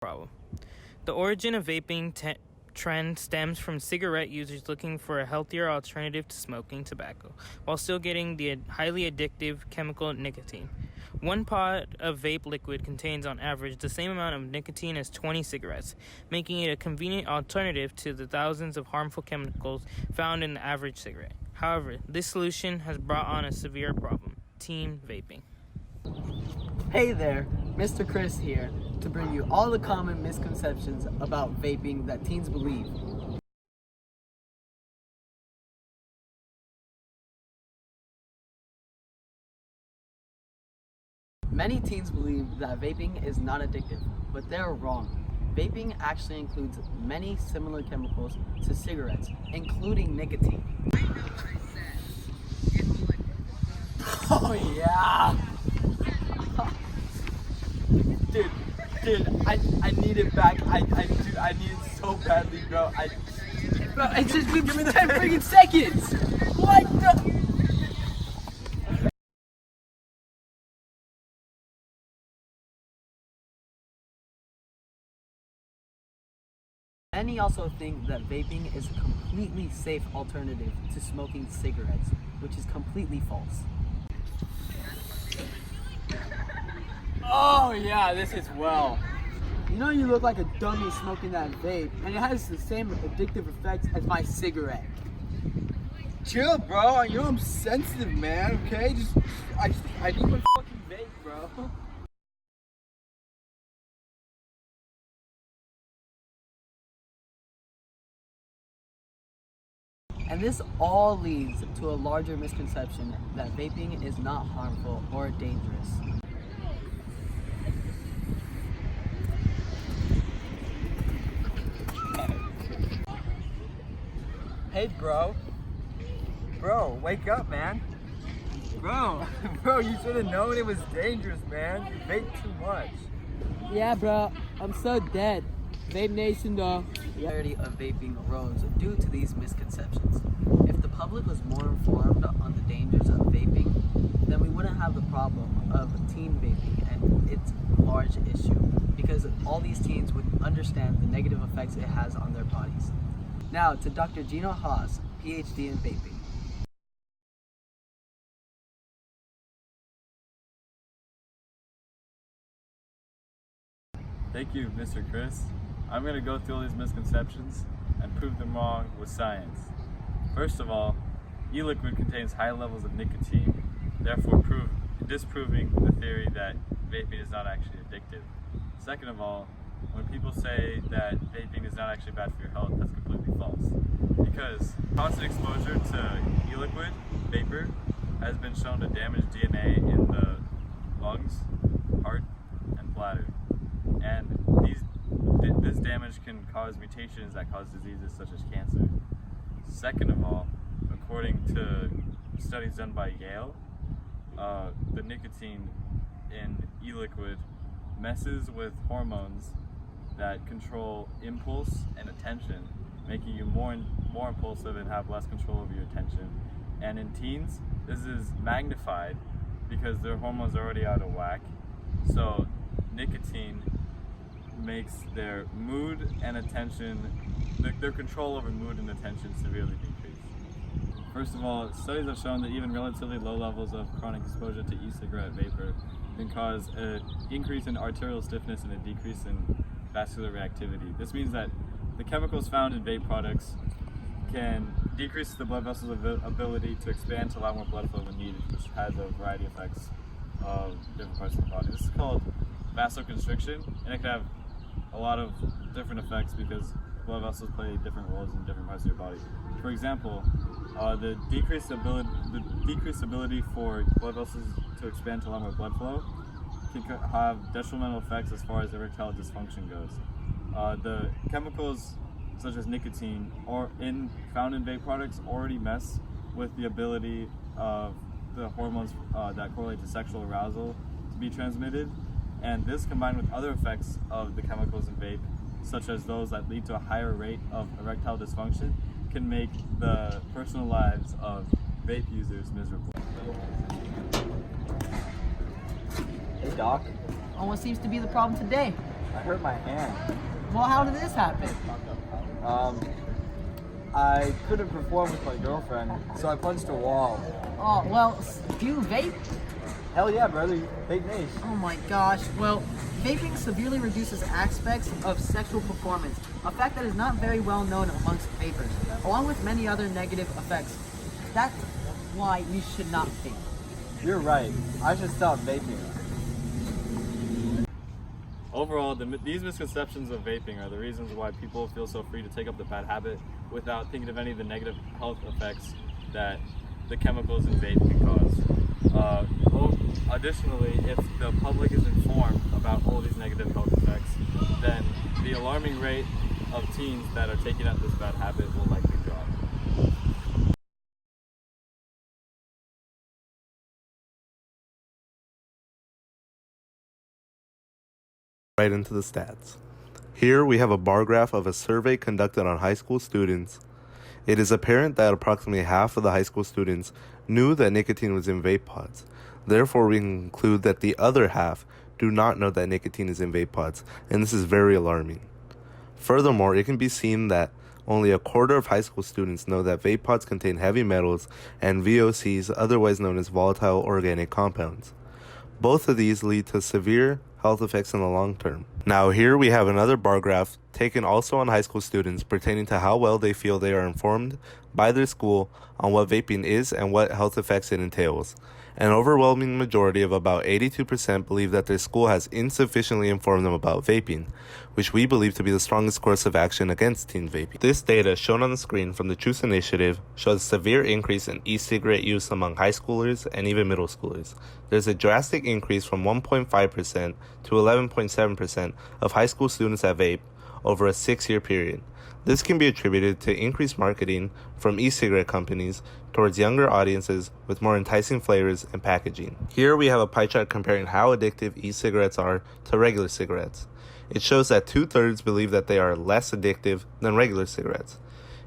problem. The origin of vaping trend stems from cigarette users looking for a healthier alternative to smoking tobacco, while still getting the highly addictive chemical nicotine. One pod of vape liquid contains on average the same amount of nicotine as 20 cigarettes, making it a convenient alternative to the thousands of harmful chemicals found in the average cigarette. However, this solution has brought on a severe problem: teen vaping. Hey there, Mr. Chris here to bring you all the common misconceptions about vaping that teens believe. Many teens believe that vaping is not addictive, but they're wrong. Vaping actually includes many similar chemicals to cigarettes, including nicotine. Oh yeah! Dude, I need it back. I need it so badly, bro. Bro, it's just been 10 freaking seconds! What the? Many also think that vaping is a completely safe alternative to smoking cigarettes, which is completely false. Oh yeah, this is well. You know you look like a dummy smoking that vape, and it has the same addictive effects as my cigarette. Chill, bro. You know I'm sensitive, man. Okay, I need my fucking vape, bro. And this all leads to a larger misconception that vaping is not harmful or dangerous. Hey, bro, wake up, man. Bro, you should have known it was dangerous, man. You vape too much. Yeah, bro, I'm so dead. Vape Nation, though. The popularity of vaping rose due to these misconceptions. If the public was more informed on the dangers of vaping, then we wouldn't have the problem of teen vaping and its large issue, because all these teens would understand the negative effects it has on their bodies. Now to Dr. Gino Haas, PhD in vaping. Thank you, Mr. Chris. I'm going to go through all these misconceptions and prove them wrong with science. First of all, e-liquid contains high levels of nicotine, therefore disproving the theory that vaping is not actually addictive. Second of all, when people say that vaping is not actually bad for your health, that's completely false. Because constant exposure to e-liquid, vapor, has been shown to damage DNA in the lungs, heart, and bladder. And this damage can cause mutations that cause diseases such as cancer. Second of all, according to studies done by Yale, the nicotine in e-liquid messes with hormones that control impulse and attention, making you more impulsive and have less control over your attention. And in teens, this is magnified because their hormones are already out of whack. So nicotine makes their mood and attention, their control over mood and attention severely decrease. First of all, studies have shown that even relatively low levels of chronic exposure to e-cigarette vapor can cause an increase in arterial stiffness and a decrease in vascular reactivity. This means that the chemicals found in vape products can decrease the blood vessels' ability to expand to allow more blood flow when needed, which has a variety of effects of different parts of the body. This is called vasoconstriction, and it can have a lot of different effects because blood vessels play different roles in different parts of your body. For example, the decreased ability for blood vessels to expand to allow more blood flow can have detrimental effects as far as erectile dysfunction goes. The chemicals such as nicotine found in vape products already mess with the ability of the hormones that correlate to sexual arousal to be transmitted. And this, combined with other effects of the chemicals in vape, such as those that lead to a higher rate of erectile dysfunction, can make the personal lives of vape users miserable. Hey, Doc. Oh, what seems to be the problem today? I hurt my hand. Well, how did this happen? I couldn't perform with my girlfriend, so I punched a wall. Oh, well, do you vape? Hell yeah, brother. Vape Nation. Oh my gosh. Well, vaping severely reduces aspects of sexual performance, a fact that is not very well known amongst vapers, along with many other negative effects. That's why you should not vape. You're right. I should stop vaping. Overall, these misconceptions of vaping are the reasons why people feel so free to take up the bad habit without thinking of any of the negative health effects that the chemicals in vape can cause. Additionally, if the public is informed about all these negative health effects, then the alarming rate of teens that are taking up this bad habit will likely drop. Right into the stats. Here we have a bar graph of a survey conducted on high school students. It is apparent that approximately half of the high school students knew that nicotine was in vape pods. Therefore, we conclude that the other half do not know that nicotine is in vape pods, and this is very alarming. Furthermore, it can be seen that only a quarter of high school students know that vape pods contain heavy metals and VOCs, otherwise known as volatile organic compounds. Both of these lead to severe health effects in the long term. Now here we have another bar graph taken also on high school students pertaining to how well they feel they are informed by their school on what vaping is and what health effects it entails. An overwhelming majority of about 82% believe that their school has insufficiently informed them about vaping, which we believe to be the strongest course of action against teen vaping. This data shown on the screen from the Truth Initiative shows a severe increase in e-cigarette use among high schoolers and even middle schoolers. There's a drastic increase from 1.5% to 11.7% of high school students that vape over a 6-year period. This can be attributed to increased marketing from e-cigarette companies towards younger audiences with more enticing flavors and packaging. Here we have a pie chart comparing how addictive e-cigarettes are to regular cigarettes. It shows that 2/3 believe that they are less addictive than regular cigarettes.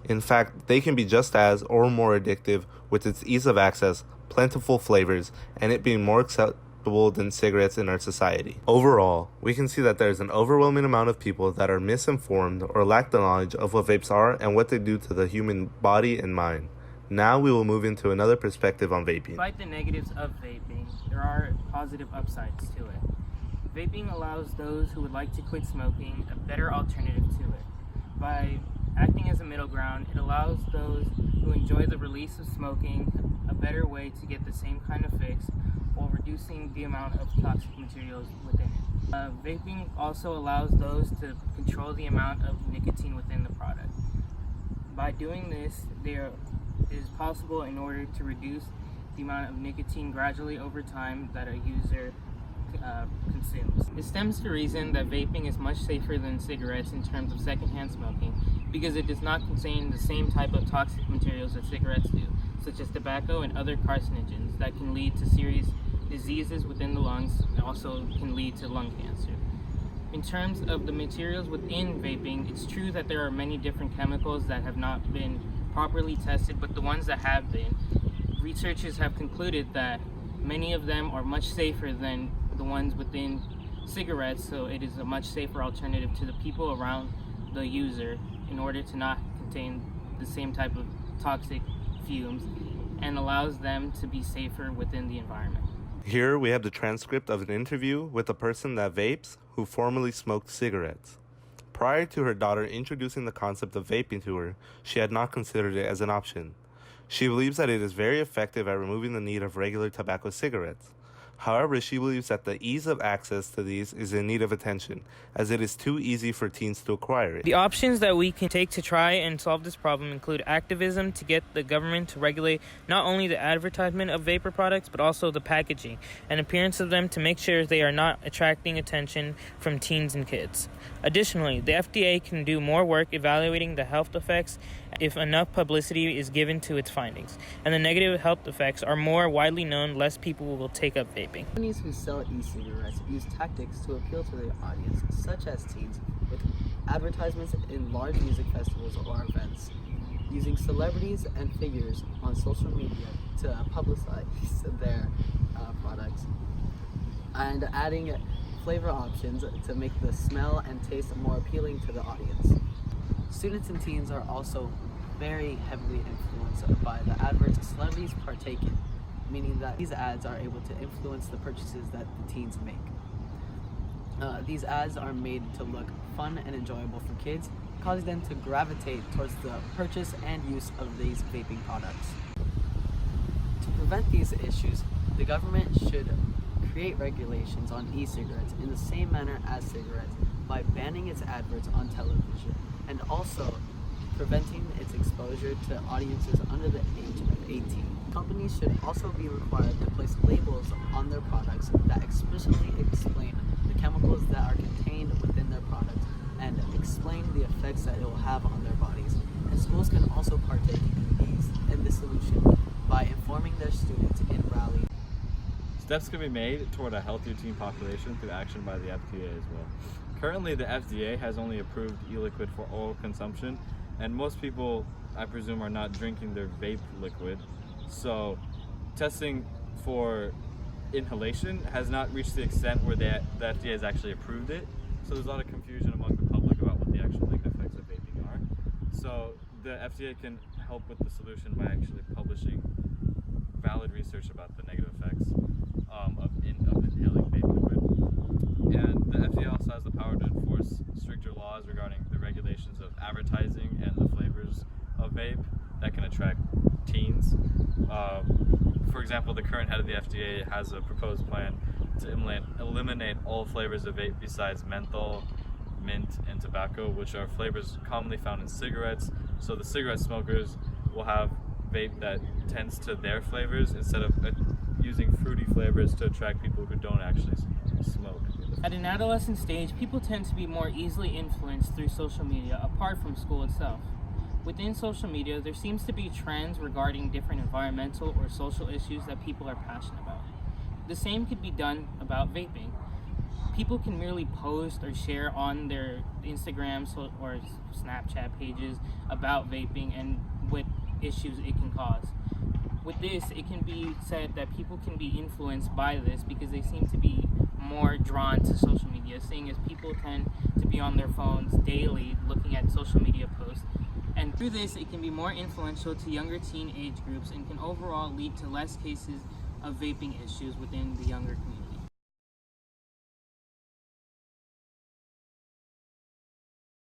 In fact, they can be just as or more addictive with its ease of access, plentiful flavors, and it being more acceptable than cigarettes in our society. Overall, we can see that there is an overwhelming amount of people that are misinformed or lack the knowledge of what vapes are and what they do to the human body and mind. Now we will move into another perspective on vaping. Despite the negatives of vaping, there are positive upsides to it. Vaping allows those who would like to quit smoking a better alternative to it. By acting as a middle ground, it allows those who enjoy the release of smoking a better way to get the same kind of fix while reducing the amount of toxic materials within it. Vaping also allows those to control the amount of nicotine within the product. By doing this, there is possible in order to reduce the amount of nicotine gradually over time that a user consumes. It stems to the reason that vaping is much safer than cigarettes in terms of secondhand smoking because it does not contain the same type of toxic materials that cigarettes do, such as tobacco and other carcinogens that can lead to serious diseases within the lungs and also can lead to lung cancer. In terms of the materials within vaping, it's true that there are many different chemicals that have not been properly tested, but the ones that have been, researchers have concluded that many of them are much safer than the ones within cigarettes, so it is a much safer alternative to the people around the user in order to not contain the same type of toxic fumes and allows them to be safer within the environment. Here we have the transcript of an interview with a person that vapes who formerly smoked cigarettes. Prior to her daughter introducing the concept of vaping to her, she had not considered it as an option. She believes that it is very effective at removing the need of regular tobacco cigarettes. However, she believes that the ease of access to these is in need of attention, as it is too easy for teens to acquire it. The options that we can take to try and solve this problem include activism to get the government to regulate not only the advertisement of vapor products, but also the packaging and appearance of them to make sure they are not attracting attention from teens and kids. Additionally, the FDA can do more work evaluating the health effects if enough publicity is given to its findings, and the negative health effects are more widely known, less people will take up vaping. Companies who sell e-cigarettes use tactics to appeal to their audience, such as teens, with advertisements in large music festivals or events, using celebrities and figures on social media to publicize their products, and adding flavor options to make the smell and taste more appealing to the audience. Students and teens are also very heavily influenced by the adverts celebrities partake in, meaning that these ads are able to influence the purchases that the teens make. These ads are made to look fun and enjoyable for kids, causing them to gravitate towards the purchase and use of these vaping products. To prevent these issues, the government should create regulations on e-cigarettes in the same manner as cigarettes by banning its adverts on television and also preventing its exposure to audiences under the age of 18. Companies should also be required to place labels on their products that explicitly explain the chemicals that are contained within their products and explain the effects that it will have on their bodies. And schools can also partake in this solution by informing their students in rallies. Steps can be made toward a healthier teen population through action by the FDA as well. Currently, the FDA has only approved e-liquid for oral consumption, and most people, I presume, are not drinking their vape liquid. So testing for inhalation has not reached the extent where the FDA has actually approved it. So there's a lot of confusion among the public about what the actual negative effects of vaping are. So the FDA can help with the solution by actually publishing valid research about the negative effects of inhaling vape liquid. And the FDA also has the power to enforce stricter laws regarding the regulations of advertising and the flavors of vape that can attract teens. For example, the current head of the FDA has a proposed plan to eliminate all flavors of vape besides menthol, mint, and tobacco, which are flavors commonly found in cigarettes. So the cigarette smokers will have vape that tends to their flavors instead of using fruity flavors to attract people who don't actually smoke. At an adolescent stage, people tend to be more easily influenced through social media apart from school itself. Within social media, there seems to be trends regarding different environmental or social issues that people are passionate about. The same could be done about vaping. People can merely post or share on their Instagram or Snapchat pages about vaping and what issues it can cause. With this, it can be said that people can be influenced by this because they seem to be more drawn to social media, seeing as people tend to be on their phones daily looking at social media posts. And through this, it can be more influential to younger teen age groups and can overall lead to less cases of vaping issues within the younger community.